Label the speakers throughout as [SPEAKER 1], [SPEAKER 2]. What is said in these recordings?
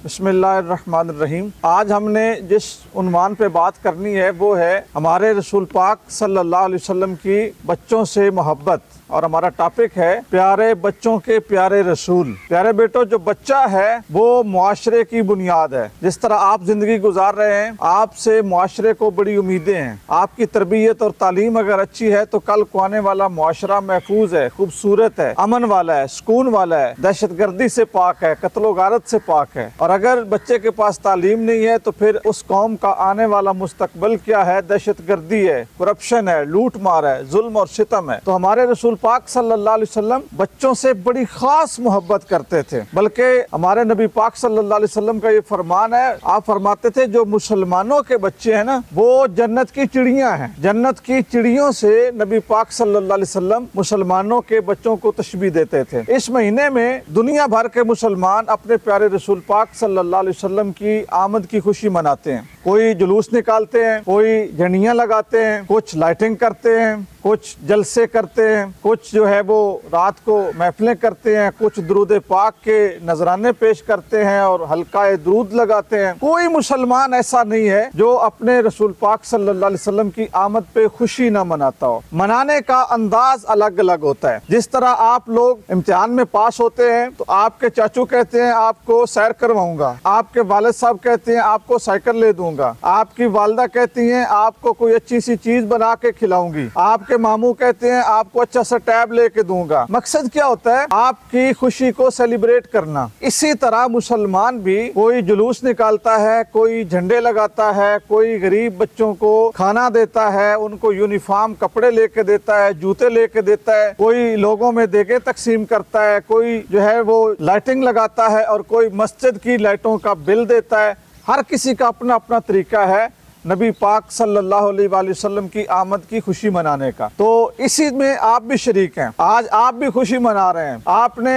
[SPEAKER 1] بسم اللہ الرحمن الرحیم۔ آج ہم نے جس عنوان پہ بات کرنی ہے وہ ہے ہمارے رسول پاک صلی اللہ علیہ وسلم کی بچوں سے محبت، اور ہمارا ٹاپک ہے پیارے بچوں کے پیارے رسول۔ پیارے بیٹو، جو بچہ ہے وہ معاشرے کی بنیاد ہے۔ جس طرح آپ زندگی گزار رہے ہیں، آپ سے معاشرے کو بڑی امیدیں ہیں۔ آپ کی تربیت اور تعلیم اگر اچھی ہے تو کل کو آنے والا معاشرہ محفوظ ہے، خوبصورت ہے، امن والا ہے، سکون والا ہے، دہشت گردی سے پاک ہے، قتل و غارت سے پاک ہے۔ اور اگر بچے کے پاس تعلیم نہیں ہے تو پھر اس قوم کا آنے والا مستقبل کیا ہے؟ دہشت گردی ہے، کرپشن ہے، لوٹ مار ہے، ظلم اور ستم ہے۔ تو ہمارے رسول پاک صلی اللہ علیہ وسلم بچوں سے بڑی خاص محبت کرتے تھے، بلکہ ہمارے نبی پاک صلی اللہ علیہ وسلم کا یہ فرمان ہے، آپ فرماتے تھے جو مسلمانوں کے بچے ہیں نا وہ جنت کی چڑیاں ہیں۔ جنت کی چڑیوں سے نبی پاک صلی اللہ علیہ وسلم مسلمانوں کے بچوں کو تشبیہ دیتے تھے۔ اس مہینے میں دنیا بھر کے مسلمان اپنے پیارے رسول پاک صلی اللہ علیہ وسلم کی آمد کی خوشی مناتے ہیں۔ کوئی جلوس نکالتے ہیں، کوئی جھنڈیاں لگاتے ہیں، کچھ لائٹنگ کرتے ہیں، کچھ جلسے کرتے ہیں، کچھ جو ہے وہ رات کو محفلیں کرتے ہیں، کچھ درود پاک کے نذرانے پیش کرتے ہیں اور حلقہ درود لگاتے ہیں۔ کوئی مسلمان ایسا نہیں ہے جو اپنے رسول پاک صلی اللہ علیہ وسلم کی آمد پہ خوشی نہ مناتا ہو۔ منانے کا انداز الگ الگ ہوتا ہے۔ جس طرح آپ لوگ امتحان میں پاس ہوتے ہیں تو آپ کے چاچو کہتے ہیں آپ کو سیر کرواؤں گا، آپ کے والد صاحب کہتے ہیں آپ کو سائیکل لے دوں گا، آپ کی والدہ کہتی ہیں آپ کو کوئی اچھی سی چیز بنا کے کھلاؤں گی، آپ کے ماموں کہتے ہیں آپ کو اچھا سا ٹیب لے کے دوں گا۔ مقصد کیا ہوتا ہے؟ آپ کی خوشی کو سیلیبریٹ کرنا۔ اسی طرح مسلمان بھی کوئی جلوس نکالتا ہے، کوئی جھنڈے لگاتا ہے، کوئی غریب بچوں کو کھانا دیتا ہے، ان کو یونیفارم کپڑے لے کے دیتا ہے، جوتے لے کے دیتا ہے، کوئی لوگوں میں دیگیں تقسیم کرتا ہے، کوئی جو ہے وہ لائٹنگ لگاتا ہے اور کوئی مسجد کی لائٹوں کا بل دیتا ہے۔ ہر کسی کا اپنا اپنا طریقہ ہے نبی پاک صلی اللہ علیہ وآلہ وسلم کی آمد کی خوشی منانے کا۔ تو اسی میں آپ بھی شریک ہیں۔ آج آپ بھی خوشی منا رہے ہیں۔ آپ نے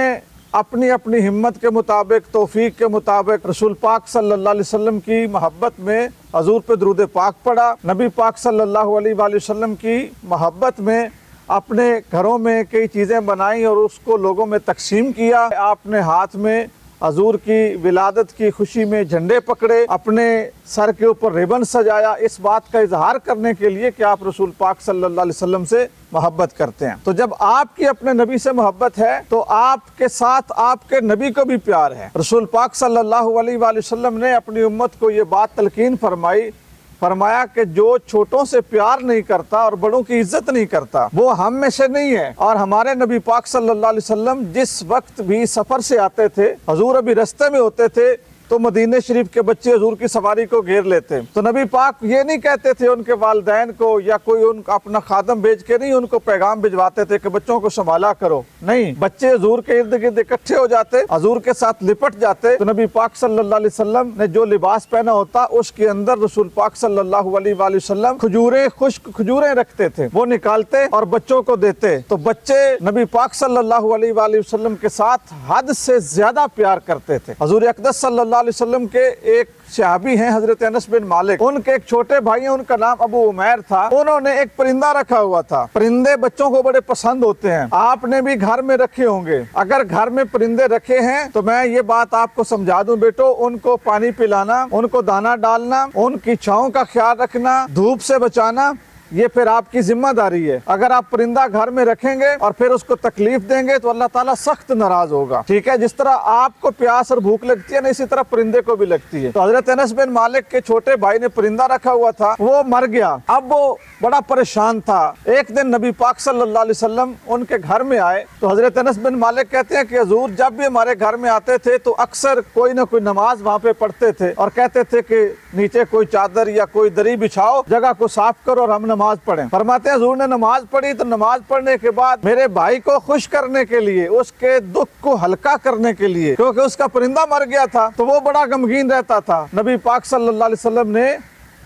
[SPEAKER 1] اپنی اپنی ہمت کے مطابق، توفیق کے مطابق رسول پاک صلی اللہ علیہ وسلم کی محبت میں حضور پہ درود پاک پڑھا، نبی پاک صلی اللہ علیہ وآلہ وسلم کی محبت میں اپنے گھروں میں کئی چیزیں بنائیں اور اس کو لوگوں میں تقسیم کیا۔ آپ نے ہاتھ میں حضور کی ولادت کی خوشی میں جھنڈے پکڑے، اپنے سر کے اوپر ریبن سجایا، اس بات کا اظہار کرنے کے لیے کہ آپ رسول پاک صلی اللہ علیہ وسلم سے محبت کرتے ہیں۔ تو جب آپ کی اپنے نبی سے محبت ہے تو آپ کے ساتھ آپ کے نبی کو بھی پیار ہے۔ رسول پاک صلی اللہ علیہ وآلہ وسلم نے اپنی امت کو یہ بات تلقین فرمایا کہ جو چھوٹوں سے پیار نہیں کرتا اور بڑوں کی عزت نہیں کرتا وہ ہم میں سے نہیں ہے۔ اور ہمارے نبی پاک صلی اللہ علیہ وسلم جس وقت بھی سفر سے آتے تھے، حضور ابھی رستے میں ہوتے تھے تو مدینہ شریف کے بچے حضور کی سواری کو گھیر لیتے، تو نبی پاک یہ نہیں کہتے تھے ان کے والدین کو یا کوئی ان کا اپنا خادم بھیج کے نہیں ان کو پیغام بھجواتے تھے کہ بچوں کو سنبھالا کرو، نہیں، بچے حضور کے ارد گرد اکٹھے ہو جاتے، حضور کے ساتھ لپٹ جاتے، تو نبی پاک صلی اللہ علیہ وسلم نے جو لباس پہنا ہوتا اس کے اندر رسول پاک صلی اللہ علیہ وآلہ وسلم کھجوریں، خشک کھجوریں رکھتے تھے، وہ نکالتے اور بچوں کو دیتے، تو بچے نبی پاک صلی اللہ علیہ وآلہ وسلم کے ساتھ حد سے زیادہ پیار کرتے تھے۔ حضور اقدس صلی اللہ علیہ وسلم کے ایک صحابی ہیں حضرت انس بن مالک، ان کے ایک چھوٹے بھائی ہیں، ان کا نام ابو عمیر تھا، انہوں نے ایک پرندہ رکھا ہوا تھا۔ پرندے بچوں کو بڑے پسند ہوتے ہیں، آپ نے بھی گھر میں رکھے ہوں گے۔ اگر گھر میں پرندے رکھے ہیں تو میں یہ بات آپ کو سمجھا دوں بیٹو، ان کو پانی پلانا، ان کو دانا ڈالنا، ان کی چھاؤں کا خیال رکھنا، دھوپ سے بچانا، یہ پھر آپ کی ذمہ داری ہے۔ اگر آپ پرندہ گھر میں رکھیں گے اور پھر اس کو تکلیف دیں گے تو اللہ تعالیٰ سخت ناراض ہوگا، ٹھیک ہے؟ جس طرح آپ کو پیاس اور بھوک لگتی ہے نا، اسی طرح پرندے کو بھی لگتی ہے۔ تو حضرت انس بن مالک کے چھوٹے بھائی نے پرندہ رکھا ہوا تھا، وہ مر گیا، اب وہ بڑا پریشان تھا۔ ایک دن نبی پاک صلی اللہ علیہ وسلم ان کے گھر میں آئے تو حضرت انس بن مالک کہتے ہیں کہ حضور جب بھی ہمارے گھر میں آتے تھے تو اکثر کوئی نہ کوئی نماز وہاں پہ پڑھتے تھے اور کہتے تھے کہ نیچے کوئی چادر یا کوئی دری بچھاؤ، جگہ کو صاف کرو اور ہم نماز پڑھیں۔ فرماتے ہیں حضور نے نماز پڑھی تو نماز پڑھنے کے بعد میرے بھائی کو خوش کرنے کے لیے، اس کے دکھ کو ہلکا کرنے کے لیے، کیونکہ اس کا پرندہ مر گیا تھا تو وہ بڑا غمگین رہتا تھا، نبی پاک صلی اللہ علیہ وسلم نے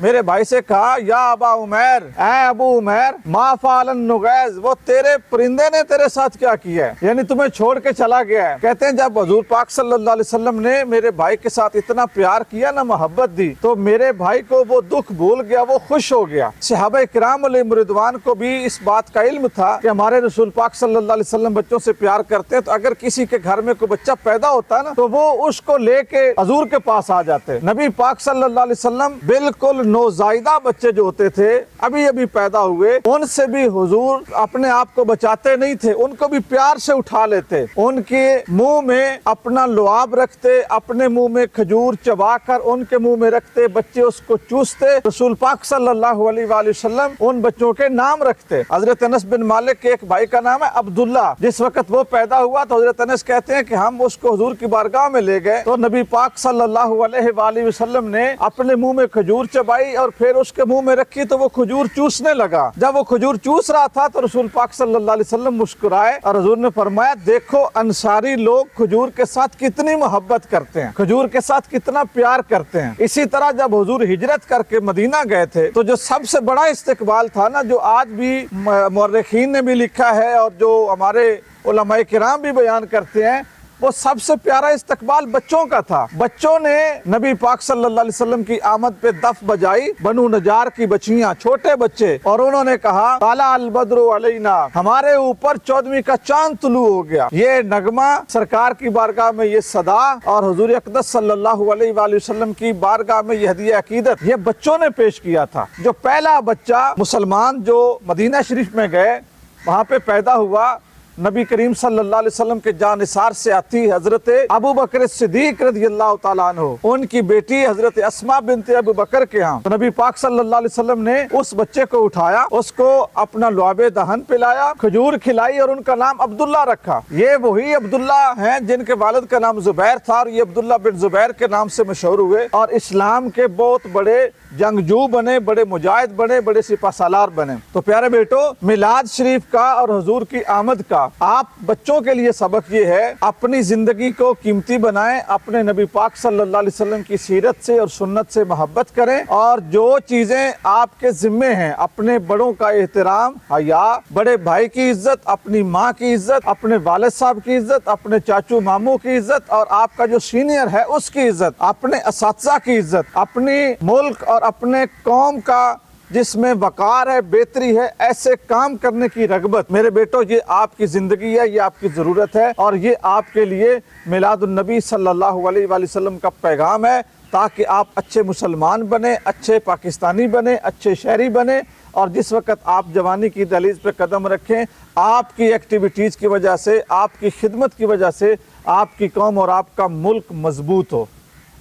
[SPEAKER 1] میرے بھائی سے کہا یا ابا عمیر، اے ابو عمیر، ما فعل النغیز، وہ تیرے پرندے نے تیرے ساتھ کیا کیا ہے، یعنی تمہیں چھوڑ کے چلا گیا ہے۔ کہتے ہیں جب حضور پاک صلی اللہ علیہ وسلم نے میرے بھائی کے ساتھ اتنا پیار کیا نا، محبت دی، تو میرے بھائی کو وہ دکھ بھول گیا، وہ خوش ہو گیا۔ صحابہ کرام علیہم رضوان کو بھی اس بات کا علم تھا کہ ہمارے رسول پاک صلی اللہ علیہ وسلم بچوں سے پیار کرتے ہیں، تو اگر کسی کے گھر میں کوئی بچہ پیدا ہوتا ہے نا تو وہ اس کو لے کے حضور کے پاس آ جاتے۔ نبی پاک صلی اللہ علیہ وسلم بالکل نوزائیدہ بچے جو ہوتے تھے، ابھی ابھی پیدا ہوئے، ان سے بھی حضور اپنے آپ کو بچاتے نہیں تھے، ان کو بھی پیار سے اٹھا لیتے، ان کے منہ میں اپنا لعاب رکھتے، اپنے منہ میں کھجور چبا کر ان کے منہ میں رکھتے، بچے اس کو چوستے۔ رسول پاک صلی اللہ علیہ وآلہ وسلم ان بچوں کے نام رکھتے۔ حضرت انس بن مالک کے ایک بھائی کا نام ہے عبداللہ۔ جس وقت وہ پیدا ہوا تو حضرت انس کہتے ہیں کہ ہم اس کو حضور کی بارگاہ میں لے گئے تو نبی پاک صلی اللہ علیہ وآلہ وسلم نے اپنے منہ میں کھجور چبائی اور پھر اس کے منہ میں رکھی تو وہ کھجور چوسنے لگا۔ جب وہ کھجور چوس رہا تھا تو رسول پاک صلی اللہ علیہ وسلم مسکرائے اور حضور نے فرمایا دیکھو انصاری لوگ کھجور کے ساتھ کتنی محبت کرتے ہیں، کھجور کے ساتھ کتنا پیار کرتے ہیں۔ اسی طرح جب حضور ہجرت کر کے مدینہ گئے تھے تو جو سب سے بڑا استقبال تھا نا، جو آج بھی مورخین نے بھی لکھا ہے اور جو ہمارے علماء کرام بھی بیان کرتے ہیں، وہ سب سے پیارا استقبال بچوں کا تھا۔ بچوں نے نبی پاک صلی اللہ علیہ وسلم کی آمد پہ دف بجائی، بنو نجار کی بچیاں، چھوٹے بچے، اور انہوں نے کہا طلع البدر علینا، ہمارے اوپر 14ویں کا چاند طلوع ہو گیا۔ یہ نغمہ سرکار کی بارگاہ میں، یہ صدا، اور حضور اقدس صلی اللہ علیہ وآلہ وسلم کی بارگاہ میں یہ ہدیہ عقیدت یہ بچوں نے پیش کیا تھا۔ جو پہلا بچہ مسلمان جو مدینہ شریف میں گئے وہاں پہ پیدا ہوا، نبی کریم صلی اللہ علیہ وسلم کے جانثار سے آتی حضرت ابو بکر صدیق رضی اللہ تعالیٰ عنہ، ان کی بیٹی حضرت اسماء بنت ابو بکر کے ہاں، تو نبی پاک صلی اللہ علیہ وسلم نے اس بچے کو اٹھایا، اس کو اپنا لعاب دہن پلایا، کھجور کھلائی اور ان کا نام عبداللہ رکھا۔ یہ وہی عبداللہ ہیں جن کے والد کا نام زبیر تھا، اور یہ عبداللہ بن زبیر کے نام سے مشہور ہوئے اور اسلام کے بہت بڑے جنگجو بنے، بڑے مجاہد بنے، بڑے سپہ سالار بنے۔ تو پیارے بیٹو، میلاد شریف کا اور حضور کی آمد کا آپ بچوں کے لیے سبق یہ ہے، اپنی زندگی کو قیمتی بنائیں، اپنے نبی پاک صلی اللہ علیہ وسلم کی سیرت سے اور سنت سے محبت کریں، اور جو چیزیں آپ کے ذمے ہیں، اپنے بڑوں کا احترام، حیا، بڑے بھائی کی عزت، اپنی ماں کی عزت، اپنے والد صاحب کی عزت، اپنے چاچو ماموں کی عزت، اور آپ کا جو سینئر ہے اس کی عزت، اپنے اساتذہ کی عزت، اپنی ملک اور اپنے قوم کا جس میں وقار ہے، بہتری ہے، ایسے کام کرنے کی رغبت۔ میرے بیٹو، یہ آپ کی زندگی ہے، یہ آپ کی ضرورت ہے، اور یہ آپ کے لیے میلاد النبی صلی اللہ علیہ وآلہ وسلم کا پیغام ہے، تاکہ آپ اچھے مسلمان بنیں، اچھے پاکستانی بنیں، اچھے شہری بنیں، اور جس وقت آپ جوانی کی دہلیز پہ قدم رکھیں، آپ کی ایکٹیویٹیز کی وجہ سے، آپ کی خدمت کی وجہ سے آپ کی قوم اور آپ کا ملک مضبوط ہو۔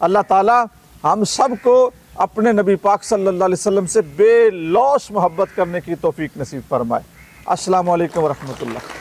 [SPEAKER 1] اللہ تعالی ہم سب کو اپنے نبی پاک صلی اللہ علیہ وسلم سے بے لوث محبت کرنے کی توفیق نصیب فرمائے۔ السلام علیکم ورحمۃ اللہ۔